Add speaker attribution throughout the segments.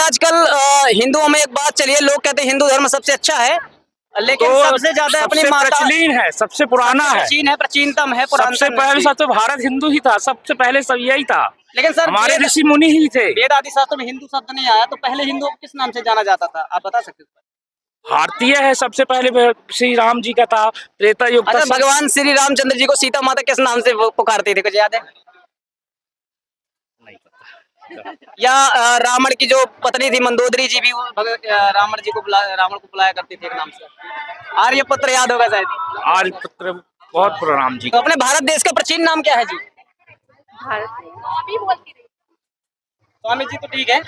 Speaker 1: आजकल हिंदुओं में एक बात चली है, लोग कहते हैं हिंदू धर्म सबसे अच्छा है, लेकिन
Speaker 2: तो
Speaker 1: सबसे ज्यादा अपनी
Speaker 2: सबसे
Speaker 1: माता
Speaker 2: प्राचीन है, सबसे पुराना है,
Speaker 1: प्राचीन है, प्राचीनतम है,
Speaker 2: सबसे
Speaker 1: पुरातन
Speaker 2: पहले
Speaker 1: है।
Speaker 2: सब तो भारत हिंदू ही था, सबसे पहले सब यही था।
Speaker 1: लेकिन सर
Speaker 2: हमारे ऋषि मुनि ही थे।
Speaker 1: वेद आदि शास्त्र में हिंदू शब्द नहीं आया, तो पहले हिंदू को किस नाम से जाना जाता था, आप बता सकते हैं?
Speaker 2: भारतीय है, सबसे पहले श्री राम जी का था, त्रेता युग
Speaker 1: अच्छा,
Speaker 2: था।
Speaker 1: भगवान श्री रामचंद्र जी को सीता माता किस नाम से वो पुकारते थे, कुछ याद है?
Speaker 2: नहीं पता।
Speaker 1: या रावण की जो पत्नी थी मंदोदरी जी भी रावण जी को रावण को बुलाया करती थी एक नाम से, आर्यपुत्र, याद होगा शायद।
Speaker 2: आर्यपुत्र बहुत पुराना राम जी।
Speaker 1: तो अपने भारत देश का प्राचीन नाम क्या है जी? स्वामी जी तो ठीक है।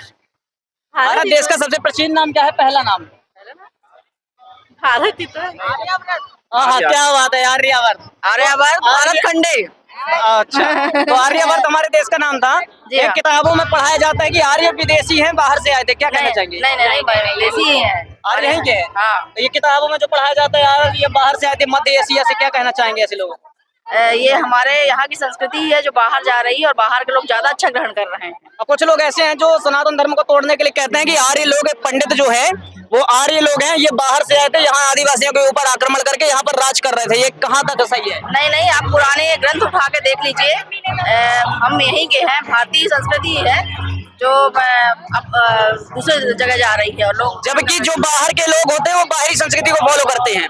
Speaker 1: भारत देश का सबसे प्राचीन नाम क्या है, पहला नाम?
Speaker 3: भारत ही तो
Speaker 1: हाँ, क्या बात है, आर्यवर्त।
Speaker 3: आर्यवर्त भारत खंडे।
Speaker 1: अच्छा, तो आर्यवर्त हमारे देश का नाम था। एक
Speaker 3: हाँ।
Speaker 1: किताबों में पढ़ाया जाता है कि आर्य विदेशी हैं, बाहर से आए थे, क्या कहना चाहेंगे?
Speaker 3: नहीं देसी ही है।
Speaker 1: आर्य हैं के?
Speaker 3: हाँ।
Speaker 1: तो ये किताबों में जो पढ़ाया जाता है यार, ये बाहर से आए थे, मध्य एशिया से, क्या कहना चाहेंगे ऐसे लोगों को?
Speaker 3: ये हमारे यहाँ की संस्कृति है जो बाहर जा रही है और बाहर के लोग ज्यादा अच्छा ग्रहण कर रहे हैं।
Speaker 1: और कुछ लोग ऐसे हैं जो सनातन धर्म को तोड़ने के लिए कहते हैं कि आर्य लोग, पंडित जो है वो आर्य लोग हैं, ये बाहर से आए थे, यहाँ आदिवासियों के ऊपर आक्रमण करके यहाँ पर राज कर रहे थे, ये कहाँ तक सही है?
Speaker 3: नहीं, आप पुराने ग्रंथ उठा के देख लीजिए। हम यहीं के हैं, भारतीय संस्कृति है जो अब दूसरे जगह जा रही है और लोग,
Speaker 1: जबकि जो बाहर के लोग होते हैं वो बाहरी संस्कृति को फॉलो करते हैं।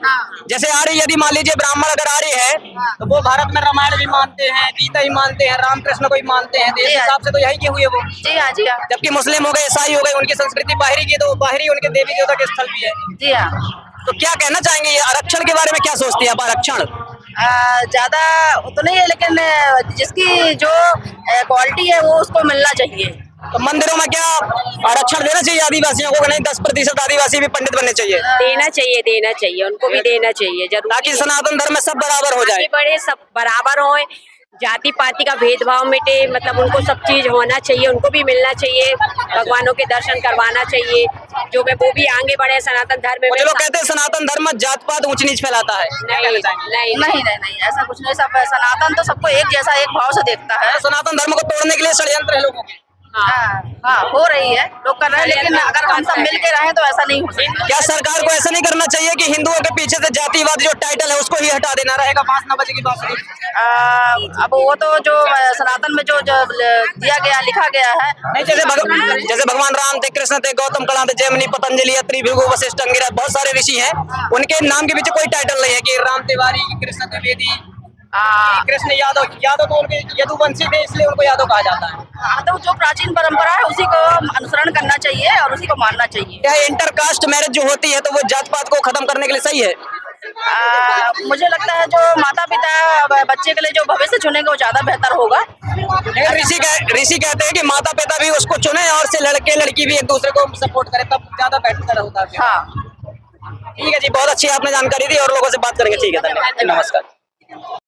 Speaker 1: जैसे आर्य, यदि मान लीजिए ब्राह्मण अगर आर्य है तो वो भारत में रामायण भी मानते हैं, गीता ही मानते हैं, रामकृष्ण को ही मानते हैं, तो इस हिसाब से तो यही के हुए वो।
Speaker 3: जी हाँ।
Speaker 1: जबकि मुस्लिम हो गए, ईसाई हो गए, उनकी संस्कृति बाहरी की, तो बाहरी उनके देवी देवता के स्थल भी है।
Speaker 3: जी हाँ।
Speaker 1: तो क्या कहना चाहेंगे, ये आरक्षण के बारे में क्या सोचती है आप? आरक्षण
Speaker 3: ज्यादा तो नहीं है, लेकिन जिसकी जो क्वालिटी है वो उसको मिलना चाहिए।
Speaker 1: तो मंदिरों में क्या आरक्षण देना चाहिए आदिवासियों को? नहीं, 10% आदिवासी भी पंडित बनने चाहिए?
Speaker 4: देना चाहिए, उनको भी देना चाहिए जरूर,
Speaker 1: ताकि सनातन धर्म में सब बराबर हो जाए,
Speaker 4: बड़े सब बराबर हों, जाति पाति का भेदभाव मिटे, मतलब उनको सब चीज होना चाहिए, उनको भी मिलना चाहिए, भगवानों के दर्शन करवाना चाहिए, जो वो भी आगे बढ़े सनातन धर्म में।
Speaker 1: लोग कहते हैं सनातन धर्म जात पात ऊंच नीच फैलाता है,
Speaker 3: नहीं, ऐसा कुछ नहीं। सब सनातन तो सबको एक जैसा, एक भाव से देखता है।
Speaker 1: सनातन धर्म को तोड़ने के लिए षड्यंत्र है लोगों के।
Speaker 3: हाँ, हो रही है, लोग कर रहे हैं, लेकिन अगर हम सब मिल के रहें तो ऐसा नहीं हो सकता।
Speaker 1: क्या सरकार को ऐसा नहीं करना चाहिए कि हिंदुओं के पीछे से जातिवाद जो टाइटल है उसको ही हटा देना, रहेगा 5 बजे की बात?
Speaker 3: अब वो तो जो सनातन में जो दिया गया, लिखा गया है।
Speaker 1: नहीं, जैसे भगवान राम थे, कृष्ण थे, गौतम कला थे, जैमिनी, पतंजलि, अत्रि, भृगु, वशिष्ठ, अंगिरा, बहुत सारे ऋषि हैं, उनके नाम के पीछे कोई टाइटल नहीं है कि राम तिवारी, कृष्ण द्विवेदी, कृष्ण यादव तो उनके यदुवंशी थे, इसलिए उनको यादव कहा जाता है।
Speaker 3: तो जो प्राचीन परंपरा है उसी को अनुसरण करना चाहिए और उसी को मानना चाहिए।
Speaker 1: क्या इंटरकास्ट मैरिज जो होती है तो वो जात पात को खत्म करने के लिए सही है?
Speaker 3: मुझे लगता है जो माता पिता बच्चे के लिए जो भविष्य चुनेंगे वो ज्यादा बेहतर होगा।
Speaker 1: ऋषि कहते हैं कि माता पिता भी उसको चुने और से लड़के लड़की भी एक दूसरे को सपोर्ट करे, तब ज्यादा बेहतर होता है।
Speaker 3: हाँ,
Speaker 1: ठीक है जी, बहुत अच्छी आपने जानकारी दी और लोगों से बात करेंगे। ठीक है, धन्यवाद, नमस्कार।